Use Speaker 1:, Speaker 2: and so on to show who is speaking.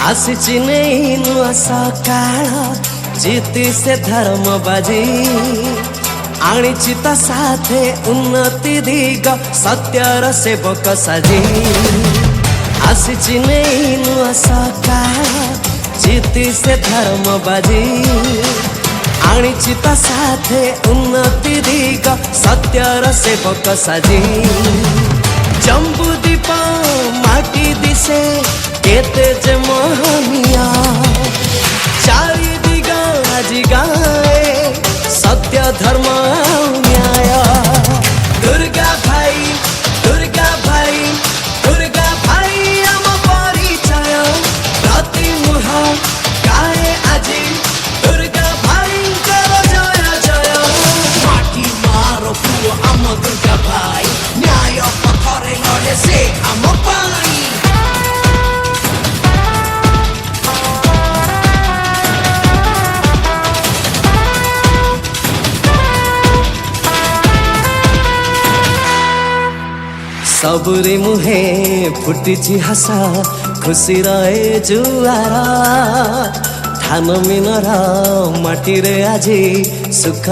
Speaker 1: आसिची नहीं नुआ सकाळ जीती से धर्म बाजी आनिची ता साथे उन्नति दिग सत्यर सेवक साजी आसिची नहीं नुआ सकाळ जीती से धर्म बाजी आनिची ता साथे उन्नति दिग सत्यर सेवक साजी जम्बू दीप माटी दिसे केते जे मोहनिया चारि दिगा आजी गाए सत्य धर्म न्याय दुर्गा भाई दुर्गा भाई दुर्गा भाई आम परिचय प्रति मुह गाए आजी दुर्गा भाई जय जय माटी मारो पुओ आम दुर्गा भाई न्याय पथरे लड़े से आम पाई सबुरी मुहे फुटी हसा खुशी रहे जुआर धान मिनर माटी रे आजी सुख